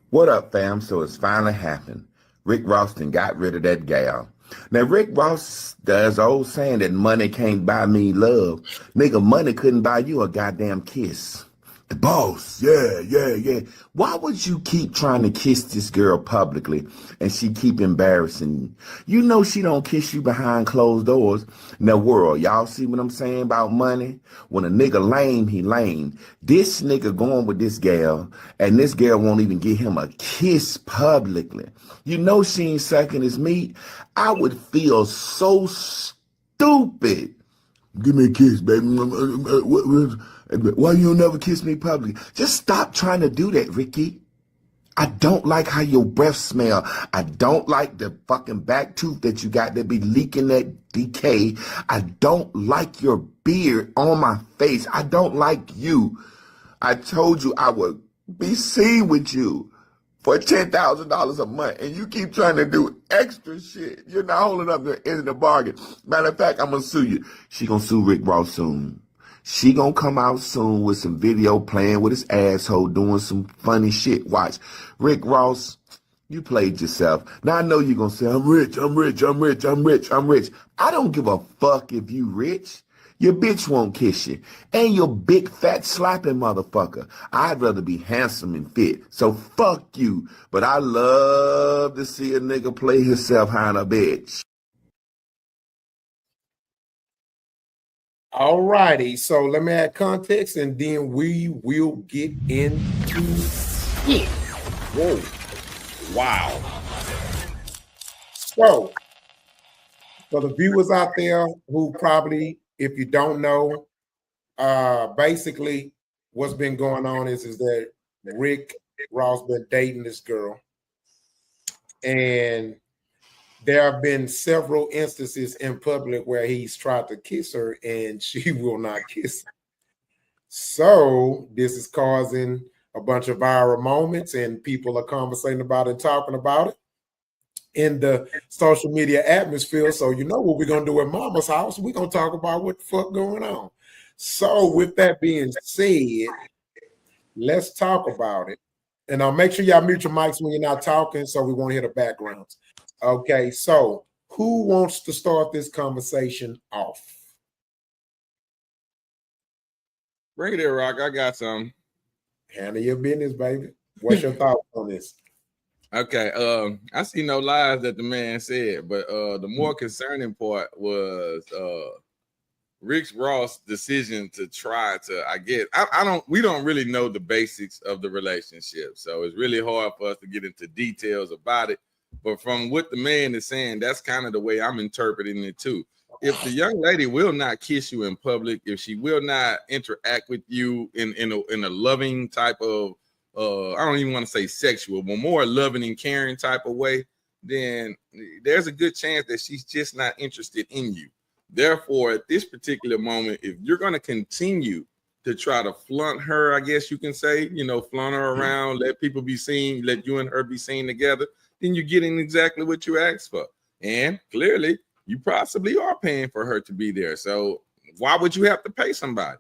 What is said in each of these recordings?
What up, fam? So it's finally happened. Rick Ross done got rid of that gal. Now, Rick Ross does old saying that money can't buy me love. Nigga, money couldn't buy you a goddamn kiss. The boss, yeah. Why would you keep trying to kiss this girl publicly and she keep embarrassing you? You know she don't kiss you behind closed doors. Now, world, y'all see what I'm saying about money? When a nigga lame, he lame. This nigga going with this gal, and this girl won't even give him a kiss publicly. You know she ain't sucking his meat. I would feel so stupid. Give me a kiss, baby. Why you don't never kiss me publicly? Just stop trying to do that, Ricky. I don't like how your breath smell. I don't like the fucking back tooth that you got that be leaking that decay. I don't like your beard on my face. I don't like you. I told you I would be seen with you for $10,000 a month, and you keep trying to do extra shit. You're not holding up the end of the bargain. Matter of fact, I'm gonna sue you. She gonna sue Rick Ross soon. She gonna come out soon with some video playing with his asshole doing some funny shit. Watch. Rick Ross, you played yourself. Now I know you're gonna say, I'm rich. I don't give a fuck if you rich. Your bitch won't kiss you. And your big fat slapping motherfucker. I'd rather be handsome and fit. So fuck you. But I love to see a nigga play himself high on a bitch. All righty. So let me add context and then we will get into it. Whoa. Wow. So for the viewers out there who probably, if you don't know, basically what's been going on is that Rick Ross been dating this girl, and there have been several instances in public where he's tried to kiss her and she will not kiss him. So this is causing a bunch of viral moments, and people are conversating about it and talking about it in the social media atmosphere. So you know what we're gonna do at Mama's house? We're gonna talk about what the fuck going on. So with that being said, let's talk about it. And I'll make sure y'all mute your mics when you're not talking so we won't hear the backgrounds. Okay, so who wants to start this conversation off? Bring it in, Rock. I got some. Handle your business, baby. What's your thoughts on this? Okay, I see no lies that the man said, but the more concerning part was Rick Ross' decision to try to, I guess, we don't really know the basics of the relationship, so it's really hard for us to get into details about it. But from what the man is saying, that's kind of the way I'm interpreting it too. If the young lady will not kiss you in public, if she will not interact with you in a loving type of, I don't even want to say sexual, but more loving and caring type of way, then there's a good chance that she's just not interested in you. Therefore, at this particular moment, if you're going to continue to try to flaunt her, I guess you can say, flaunt her around, let people be seen, let you and her be seen together, then you're getting exactly what you asked for. And clearly, you possibly are paying for her to be there. So why would you have to pay somebody?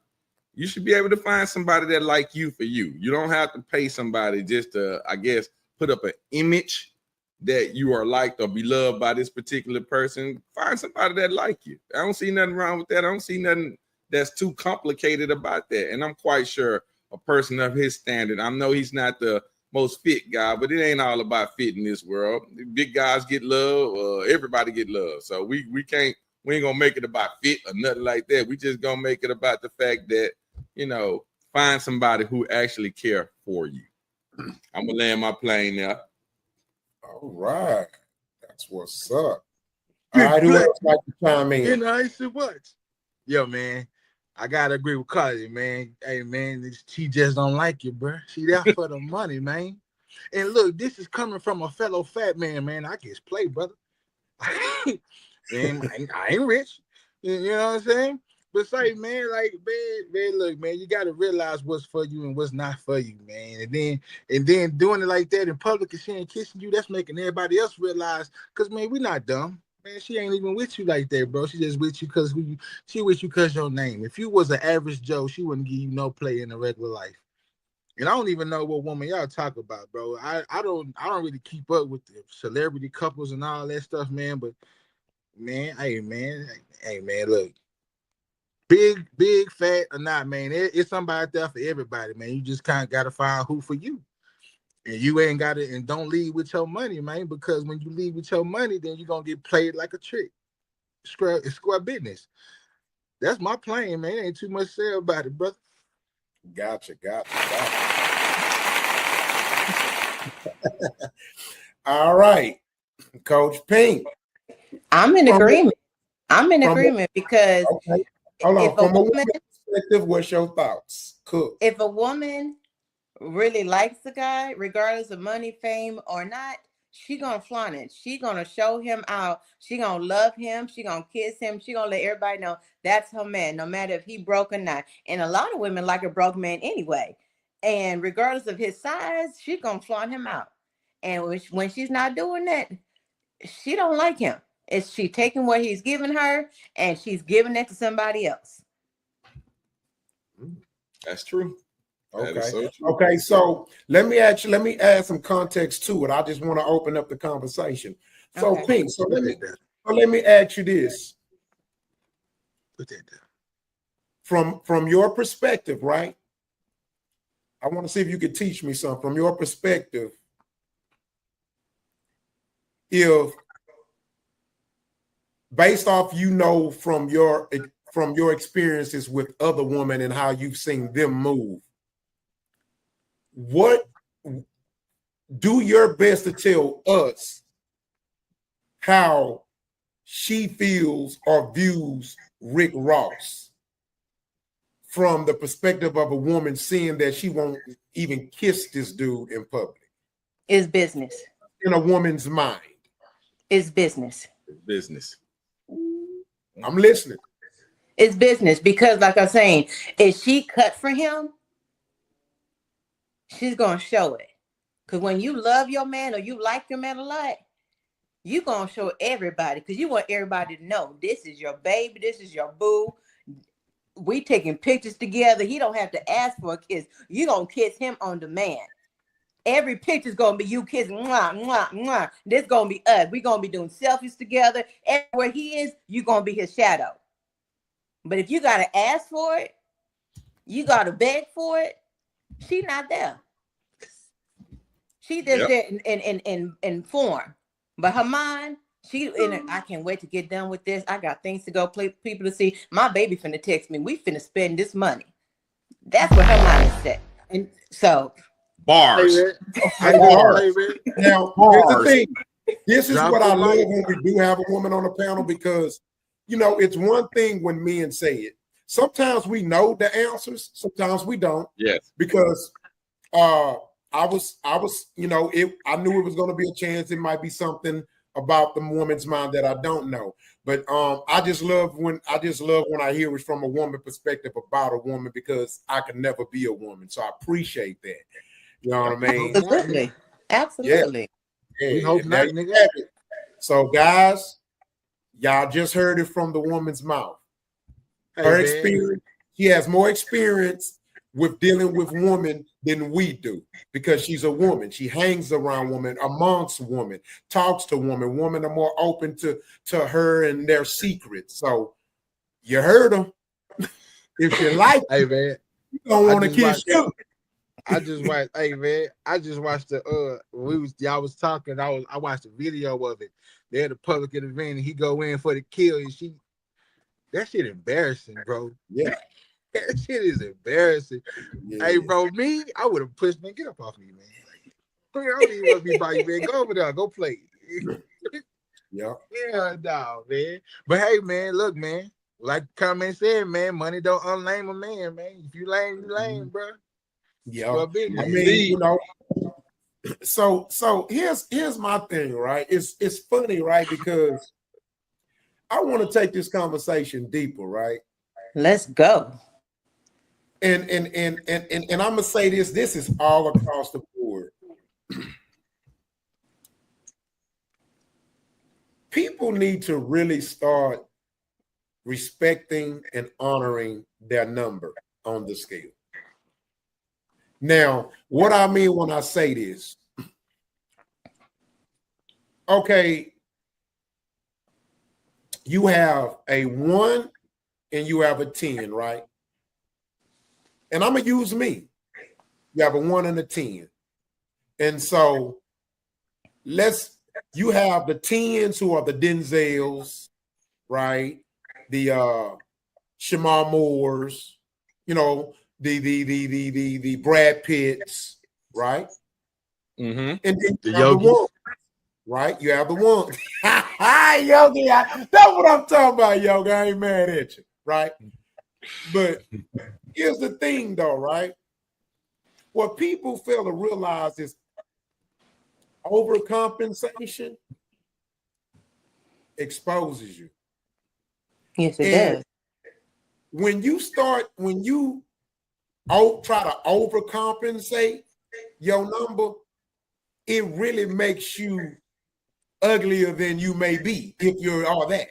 You should be able to find somebody that like you for you. You don't have to pay somebody just to, I guess, put up an image that you are liked or beloved by this particular person. Find somebody that like you. I don't see nothing wrong with that. I don't see nothing that's too complicated about that. And I'm quite sure a person of his standard, I know he's not the most fit guy, but it ain't all about fit in this world. Big guys get love, everybody get love. So we ain't gonna make it about fit or nothing like that. We just gonna make it about the fact that, find somebody who actually care for you. I'm gonna land my plane there. All right. That's what's up. All right, who else like to chime in? I said what? Yo, man, I gotta agree with Carly, man. Hey, man, she just don't like you, bro. She there for the money, man. And look, this is coming from a fellow fat man. I just play, brother. Man, I ain't rich. You know what I'm saying? But say, man, like, man, look, man, you gotta realize what's for you and what's not for you, man. And then doing it like that in public and she ain't kissing you, that's making everybody else realize, because, man, we not dumb. Man, she ain't even with you like that, bro. She just with you because she with you because your name. If you was an average Joe, she wouldn't give you no play in a regular life. And I don't even know what woman y'all talk about, bro. I don't really keep up with the celebrity couples and all that stuff, man. But man, hey man, look, big, fat or not, man, it's somebody out there for everybody, man. You just kind of gotta find who for you. And you ain't got it, and don't leave with your money, man, because when you leave with your money, then you're gonna get played like a trick. Square business. That's my plan, man. Ain't too much to say about it, brother. Gotcha. All right, Coach Pink. I'm in From agreement. I'm in from agreement because okay, hold if on. a From a woman, woman's perspective, what's your thoughts? Cook. if a woman really likes the guy, regardless of money, fame, or not, she gonna flaunt it. She gonna show him out. She gonna love him. She gonna kiss him. She gonna let everybody know that's her man, no matter if he broke or not. And a lot of women like a broke man anyway. And regardless of his size, she gonna flaunt him out. And when she's not doing that, she don't like him. It's she taking what he's giving her and she's giving it to somebody else. That's true. That is Okay. so true. Okay. So let me add some context to it. I just want to open up the conversation. So Okay. Pink, so let me ask you this. Put that down. From your perspective, right? I want to see if you could teach me something from your perspective. If based off from your experiences with other women and how you've seen them move, what do your best to tell us how she feels or views Rick Ross from the perspective of a woman seeing that she won't even kiss this dude in public. It's business. In a woman's mind. It's business. Business. I'm listening. It's business because, like I'm saying, if she cut for him, she's gonna show it. Because when you love your man or you like your man a lot, you're gonna show everybody because you want everybody to know this is your baby, this is your boo. We taking pictures together. He don't have to ask for a kiss. You gonna kiss him on demand. Every picture's gonna be you kissing. Mwah, mwah, mwah. This gonna be us. We gonna be doing selfies together. Everywhere he is, you gonna be his shadow. But if you gotta ask for it, you gotta beg for it. She's not there. She just there in form, but her mind, she in it. I can't wait to get done with this. I got things to go play, people to see. My baby finna text me. We finna spend this money. That's what her mind is set. And so Bars. Now, here's the thing. This is what I love when we do have a woman on the panel because, it's one thing when men say it. Sometimes we know the answers. Sometimes we don't. Yes. Because I was, I knew it was going to be a chance. It might be something about the woman's mind that I don't know. But I just love when I hear it from a woman perspective about a woman because I can never be a woman. So I appreciate that. You know what I mean? Absolutely. Yeah. We hope not, nigga. So guys, y'all just heard it from the woman's mouth. Her experience, she has more experience with dealing with women than we do because she's a woman. She hangs around women, amongst women, talks to women. Women are more open to her and their secrets. So you heard them. If you like, hey man, you don't want to kiss you. I just watched. Hey man, I just watched y'all was talking. I watched a video of it. They had a public event and he go in for the kill and that shit embarrassing, bro. Yeah. That shit is embarrassing. Yeah. Hey, bro, I would have pushed, man. Get up off me, man. I don't even want to be by you, man. Go over there, go play. Yeah. Yeah, no, man. But hey, man, look, man. Like the comment said, man, money don't unlame a man, man. If you lame, you lame, bro. Yeah. I mean, so here's my thing, right? It's funny, right? Because I want to take this conversation deeper, right? Let's go. And I'm gonna say this is all across the board. People need to really start respecting and honoring their number on the scale. Now, what I mean when I say this, okay, you have a 1 and you have a 10, right? And I'm gonna use me. You have a 1 and a 10. And so you have the 10s who are the Denzels, right? The Shamar Moores, you know, the Brad Pitts, right? Mm-hmm. And then The you have the Yogis. 1, right? You have the 1. Yogi, that's what I'm talking about, Yogi. I ain't mad at you, right? But here's the thing, though, right? What people fail to realize is overcompensation exposes you. Yes, it And does. when you try to overcompensate your number, it really makes you uglier than you may be if you're all that.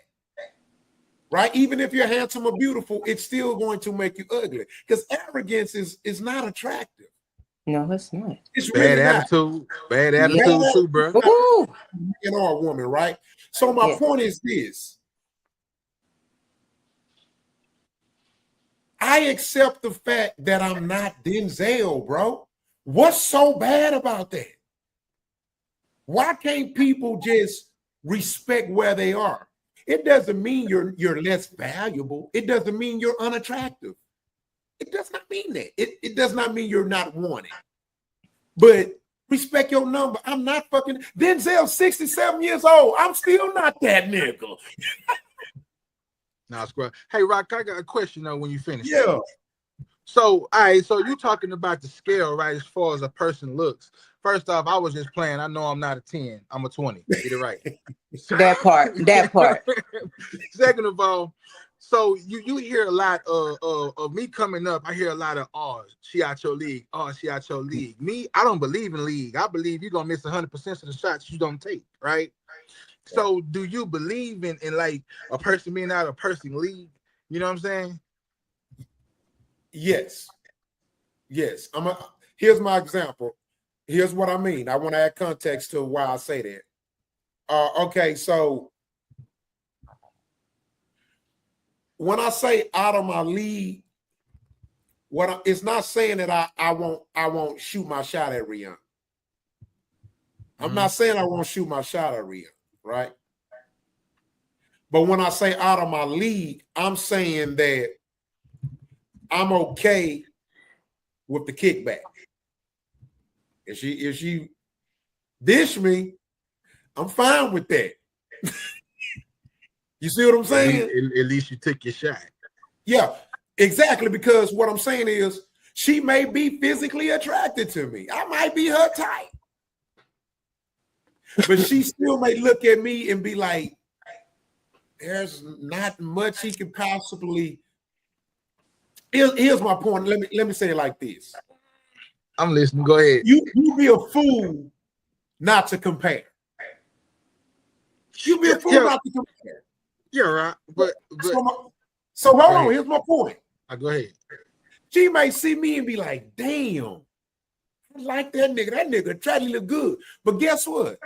Right? Even if you're handsome or beautiful, it's still going to make you ugly because arrogance is not attractive. No, it's not. It's Bad really not. attitude. Bad Yeah. attitude too, bro. Ooh. Man or a woman, right? So my Yeah. point is this. I accept the fact that I'm not Denzel, bro. What's so bad about that? Why can't people just respect where they are? It doesn't mean you're less valuable. It doesn't mean you're unattractive. It does not mean that. It does not mean you're not wanted. But respect your number. I'm not fucking Denzel, 67 years old. I'm still not that nigga. Nah, scrub. Hey, Rock, I got a question though when you finish. Yeah. So, all right, so you talking about the scale, right? As far as a person looks. First off, I was just playing. I know I'm not a 10. I'm a 20. Get it right. That part. That part. Second of all, so you hear a lot of me coming up. I hear a lot of, oh, she out your league. Oh, she out your league. Me, I don't believe in league. I believe you're gonna miss 100% of the shots you don't take, right? So do you believe in like a person being out of person league? You know what I'm saying? Yes. Yes. Here's my example. Here's what I mean. I want to add context to why I say that. Okay, so when I say out of my league, it's not saying that I won't shoot my shot at Rihanna. I'm not saying I won't shoot my shot at Rihanna, right? But when I say out of my league, I'm saying that I'm okay with the kickback. If she dish me, I'm fine with that. You see what I'm saying? At least you took your shot. Yeah, exactly. Because what I'm saying is she may be physically attracted to me. I might be her type. But she still may look at me and be like, there's not much he could possibly. Here's my point. Let me say it like this. I'm listening. Go ahead. You be a fool not to compare. You be a fool not to compare. You're right. But so hold on. Here's my point. Go ahead. She may see me and be like, damn, I like that nigga. That nigga attractively look good. But guess what?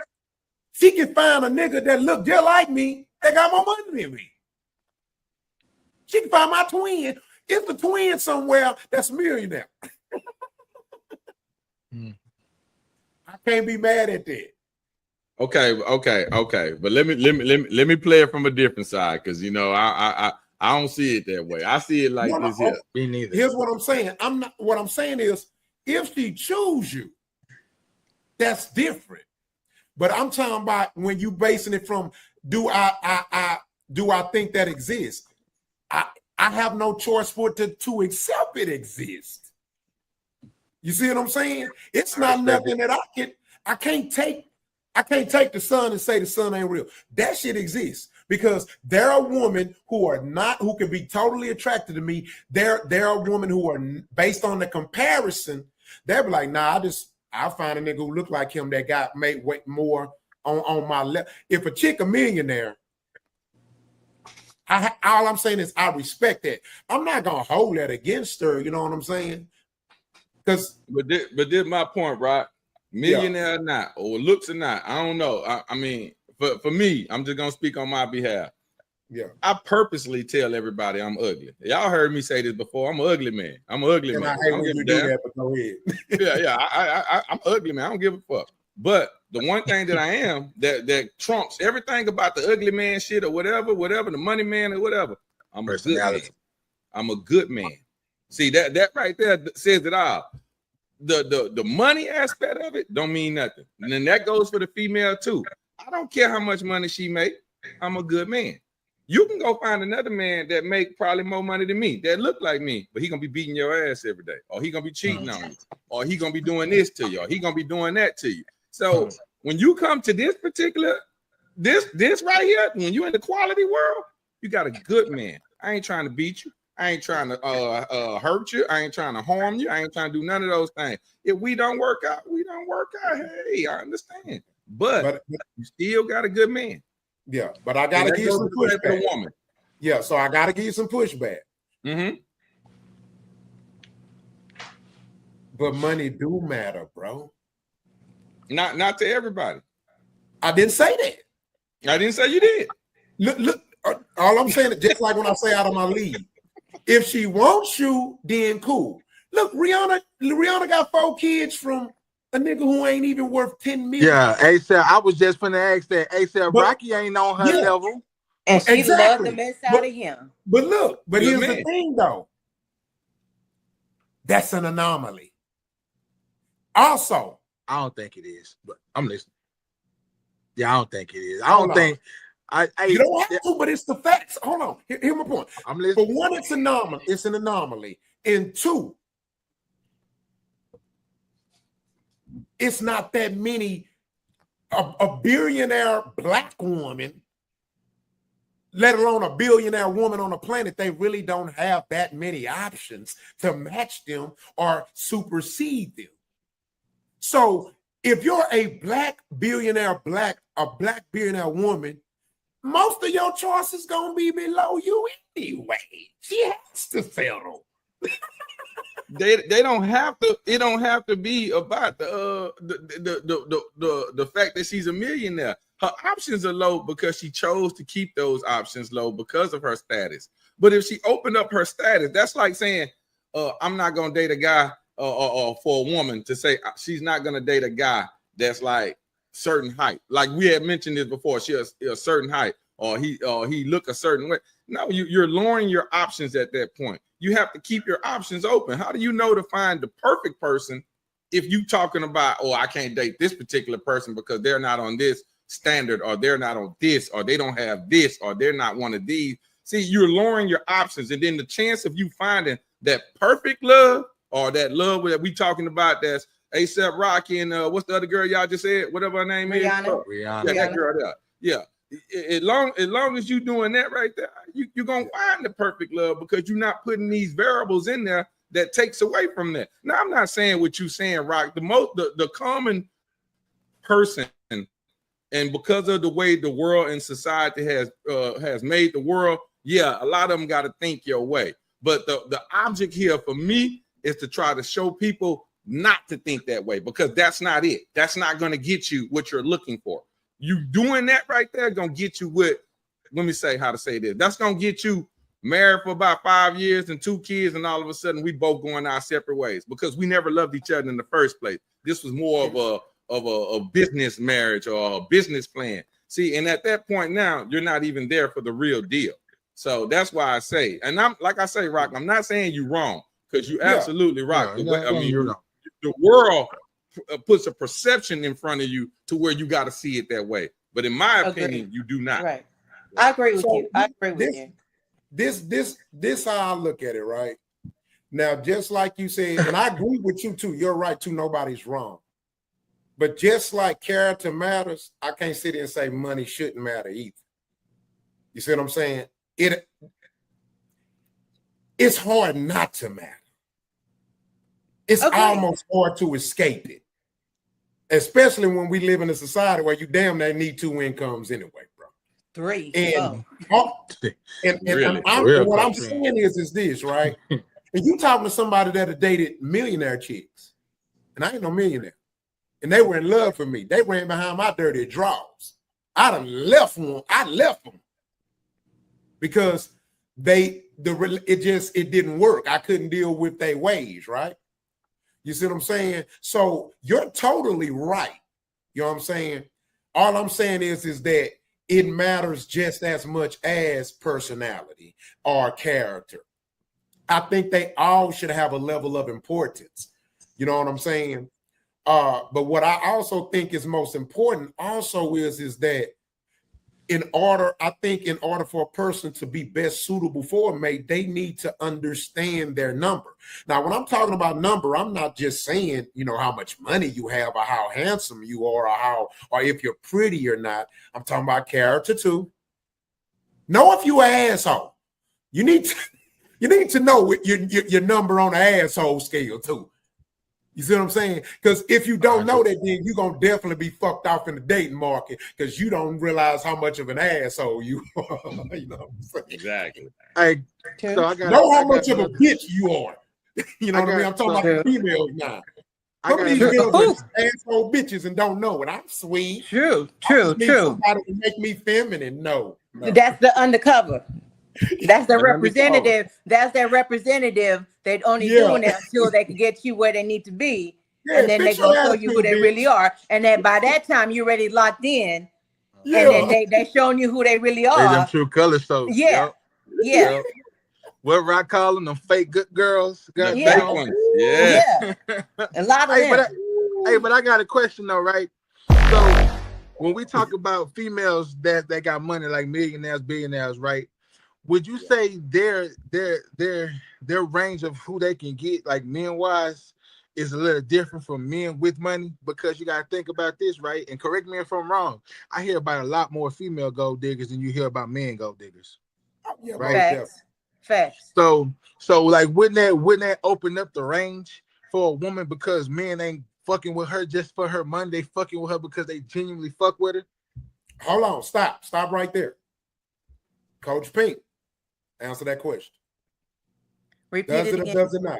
She can find a nigga that look just like me that got more money than me. She can find my twin. It's the twin somewhere that's a millionaire. I can't be mad at that. Okay. But let me play it from a different side because you know I don't see it that way. I see it like this here. Me neither. Here's what I'm saying. What I'm saying is if she choose you, that's different. But I'm talking about when you basing it from do I think that exists? I have no choice for it to accept it exists. You see what I'm saying? It's not nothing that I can't take the sun and say the sun ain't real. That shit exists because there are women who can be totally attracted to me. There are women who are based on the comparison. They'll be like, nah, I'll find a nigga who look like him that got made way more on my level. If a chick a millionaire, all I'm saying is I respect that. I'm not gonna hold that against her. You know what I'm saying? Because but this my point, right? Millionaire or not, or looks or not, I don't know. I mean, for me, I'm just gonna speak on my behalf. yeah, I purposely tell everybody I'm ugly. Y'all heard me say this before. I'm an ugly man. I'm an ugly and man. I I hate don't when give you a do damn. that, but go ahead. I'm ugly man. I don't give a fuck. But the one thing that I am that trumps everything about the ugly man shit or whatever, the money man or whatever. I'm a good man. I'm a good man. See that right there says it all. The money aspect of it don't mean nothing. And then that goes for the female too. I don't care how much money she make. I'm a good man. You can go find another man that make probably more money than me, that look like me, but he gonna be beating your ass every day, or he gonna be cheating on you, or he gonna be doing this to you, or he gonna be doing that to you. So when you come to this particular this right here, when you in the quality world, you got a good man. I ain't trying to beat you. I ain't trying to hurt you. I ain't trying to harm you. I ain't trying to do none of those things. If we don't work out, we don't work out. Hey, I understand, but you still got a good man. Yeah, but I gotta give you some pushback. Woman. Yeah, so I gotta give you some pushback. Mm-hmm. But money do matter, bro. Not to everybody. I didn't say that. I didn't say you did. Look. All I'm saying is just like when I say out of my league. If she wants you, then cool. Look, Rihanna got 4 kids from a nigga who ain't even worth 10 million. Yeah, ASAP. I was just gonna ask that. ASAP Rocky ain't on her level. And she loved the mess out of him. But look, Good here's man. the thing though. That's an anomaly. Also, I don't think it is, but I'm listening. Yeah, I don't think it is. I don't think you don't have to, but it's the facts. Hold on. Here's my point. I'm listening. For one, it's an anomaly. And 2, it's not that many. A billionaire black woman, let alone a billionaire woman on the planet, they really don't have that many options to match them or supersede them. So if you're a black billionaire, a black billionaire woman, most of your choices gonna be below you anyway. She has to settle. They don't have to. It don't have to be about the fact that she's a millionaire. Her options are low because she chose to keep those options low because of her status. But if she opened up her status, that's like saying, I'm not gonna date a guy, or for a woman to say she's not gonna date a guy that's like certain height. Like we had mentioned this before, she has a certain height, or he look a certain way. No, you're lowering your options at that point. You have to keep your options open. How do you know to find the perfect person if you talking about, oh, I can't date this particular person because they're not on this standard, or they're not on this, or they don't have this, or they're not one of these? See, you're lowering your options, and then the chance of you finding that perfect love, or that love that we talking about, that's ASAP Rocky and what's the other girl y'all just said? Whatever her name is. Rihanna. Yeah, that girl there. Yeah. As long as you're doing that right there, you're gonna find the perfect love, because you're not putting these variables in there that takes away from that. Now, I'm not saying what you're saying, Rock. The common person, and because of the way the world and society has made the world, yeah, a lot of them got to think your way. But the object here for me is to try to show people not to think that way, because that's not it. That's not going to get you what you're looking for. You doing that right there gonna get you what, let me say how to say this. That's gonna get you married for about 5 years and 2 kids, and all of a sudden we both going our separate ways because we never loved each other in the first place. This was more of a business marriage or a business plan. See, and at that point now, you're not even there for the real deal. So that's why I say, and I'm like I say, Rock, I'm not saying you're wrong, because you absolutely right. The world puts a perception in front of you to where you got to see it that way. But in my opinion, you do not. Right. I agree with you. I agree with you. This how I look at it, right? Now, just like you said, and I agree with you too. You're right too. Nobody's wrong. But just like character matters, I can't sit here and say money shouldn't matter either. You see what I'm saying? It's hard not to matter. It's almost hard to escape it, especially when we live in a society where you damn near need 2 incomes anyway, bro. 3. And, oh. and what I'm saying is this, right? And you talking to somebody that had dated millionaire chicks, and I ain't no millionaire, and they were in love for me. They ran behind my dirty drawers. I done left one. I left them because it didn't work. I couldn't deal with their ways, right? You see what I'm saying? So you're totally right. You know what I'm saying? All I'm saying is that it matters just as much as personality or character. I think they all should have a level of importance. You know what I'm saying? But what I also think is most important also is that in order for a person to be best suitable for a mate, they need to understand their number. Now, when I'm talking about number, I'm not just saying, how much money you have or how handsome you are or if you're pretty or not. I'm talking about character too. Know if you an asshole. You need to know your number on the asshole scale too. You see what I'm saying? Because if you don't know that, then you're going to definitely be fucked off in the dating market because you don't realize how much of an asshole you are. You know what I'm saying? Exactly. Know how much of a bitch you are. You know what I mean? I'm talking about the females now. Some of these girls are asshole bitches and don't know it. I'm sweet. True. Somebody to make me feminine. No. That's the undercover. That's their representative. That's their representative. They're only doing that until they can get you where they need to be. Yeah, and then they're going to show you who they really are. And then by that time, you're already locked in. And then they showing you who they really are. They them true colors. So, yeah. What I call them fake good girls. Yeah. Yeah. A lot of them. But I got a question though, right? So when we talk about females that got money, like millionaires, billionaires, right? Would you say their range of who they can get, like men wise, is a little different from men with money? Because you gotta think about this, right? And correct me if I'm wrong. I hear about a lot more female gold diggers than you hear about men gold diggers. Right. Facts. So like wouldn't that open up the range for a woman because men ain't fucking with her just for her money? They fucking with her because they genuinely fuck with her. Hold on, stop right there. Coach Pink, answer that question. Repeat it again. Or does it not?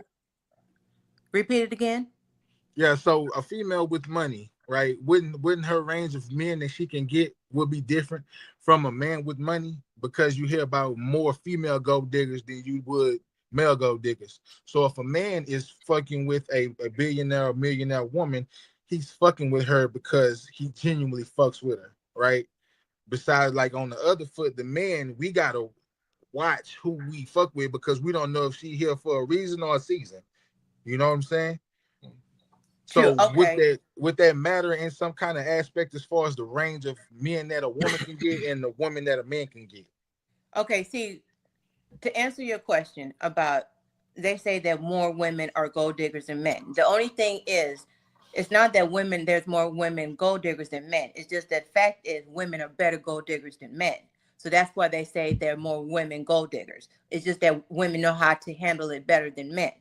Repeat it again. Yeah, so a female with money, right? Wouldn't her range of men that she can get would be different from a man with money because you hear about more female gold diggers than you would male gold diggers. So if a man is fucking with a billionaire or millionaire woman, he's fucking with her because he genuinely fucks with her, right? Besides, like on the other foot, the man, we gotta watch who we fuck with because we don't know if she here for a reason or a season. You know what I'm saying? So would that matter in some kind of aspect as far as the range of men that a woman can get and the woman that a man can get? Okay, see, to answer your question about, they say that more women are gold diggers than men. The only thing is, it's not that there's more women gold diggers than men. It's just that fact is women are better gold diggers than men. So that's why they say there are more women gold diggers. It's just that women know how to handle it better than men.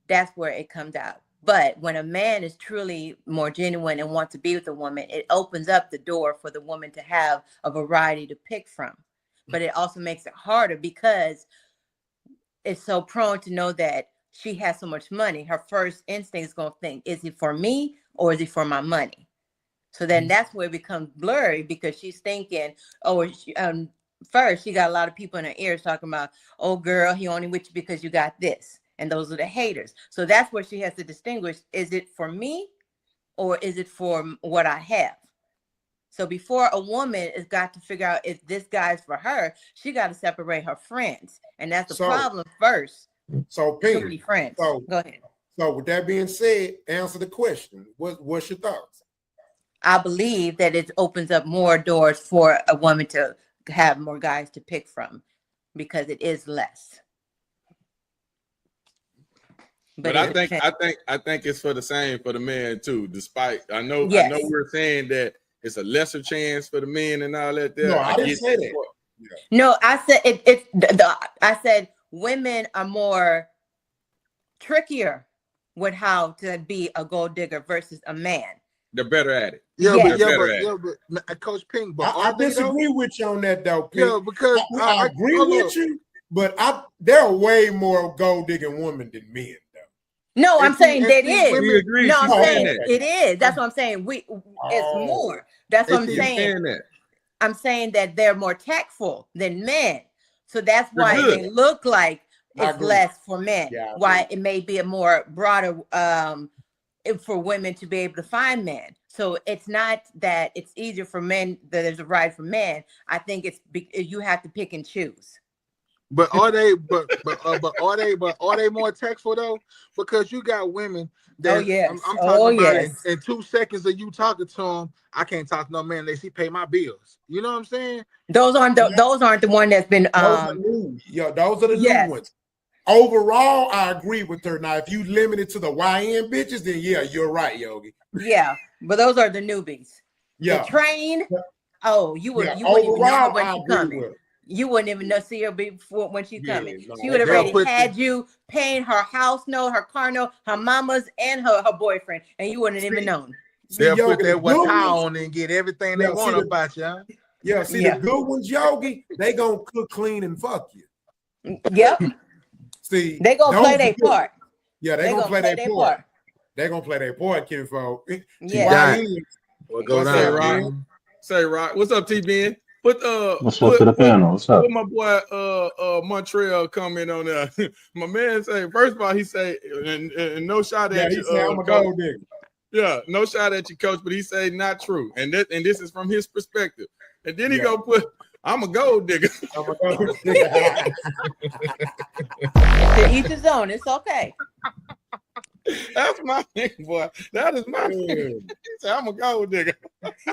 That's where it comes out. But when a man is truly more genuine and wants to be with a woman, it opens up the door for the woman to have a variety to pick from. But it also makes it harder because it's so prone to know that she has so much money. Her first instinct is going to think, is it for me or is it for my money? So then that's where it becomes blurry because she's thinking, first she got a lot of people in her ears talking about, oh girl, he only with you because you got this. And those are the haters. So that's where she has to distinguish, is it for me or is it for what I have? So before a woman has got to figure out if this guy's for her, she got to separate her friends. And that's the problem first. So Pink, friends. So go ahead. So with that being said, answer the question. What's your thoughts? I believe that it opens up more doors for a woman to have more guys to pick from because it is less. But I think it's for the same for the man too. Despite I know we're saying that it's a lesser chance for the men and all that. No, I didn't say that. Yeah. No, I said I said women are more trickier with how to be a gold digger versus a man. They're better at it. But Coach Pink, but I disagree with you on that though, Pink. Yeah, because I agree with you. But there are way more gold digging women than men, though. No, I'm saying that is. We agree. No, I'm saying that. it is. That's what I'm saying. It's more. That's what I'm saying. That. I'm saying that they're more tactful than men. So that's why they look like it's less for men. Yeah, why it may be a more broader for women to be able to find men. So it's not that it's easier for men that there's a ride for men. I think it's you have to pick and choose. But are they? Are they more tactful though? Because you got women that I'm talking about in 2 seconds of you talking to them. I can't talk to no man unless he pay my bills. You know what I'm saying? Those aren't the one that's been those are the new ones. Overall, I agree with her. Now, if you limit it to the YN bitches, then yeah, you're right, Yogi. Yeah, but those are the newbies. Yeah. The train. Oh, you wouldn't even know when she's coming. You wouldn't even know see her before when she's coming. No, she would have already had you paying her house note, her car note, her mama's, and her boyfriend, and you wouldn't even known. They'll put that one towel on and get everything they want about you. Yeah, the good ones, Yogi, they gonna cook, clean, and fuck you. Yep. See, they gonna play their part. Yeah, they gonna play their part. They gonna play their part, kinfolk. Yeah. What goes on, Rock? Say, Rock. What's up, T-Ben? What's up to the panel? What's up? Put my boy Montreal comment on there. My man say, first of all, he say, and no shot at you. Say, I'm a gold digger. Yeah, no shot at you, coach, but he say not true. And this is from his perspective. And then he go put, I'm a gold digger. I'm a gold digger. To each his own. It's okay. That's my thing, boy. That is my thing. He said, I'm a gold digger.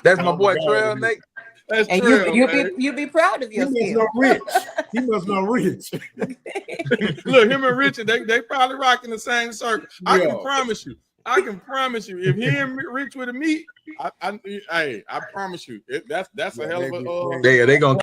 That's my boy Trail, Nate. That's and Trail, you be proud of yourself. He must know rich. Look, him and Richard, they probably rocking the same circle. I can promise you, if he and Rich would have meet, I promise you, that's a hell of a. They gonna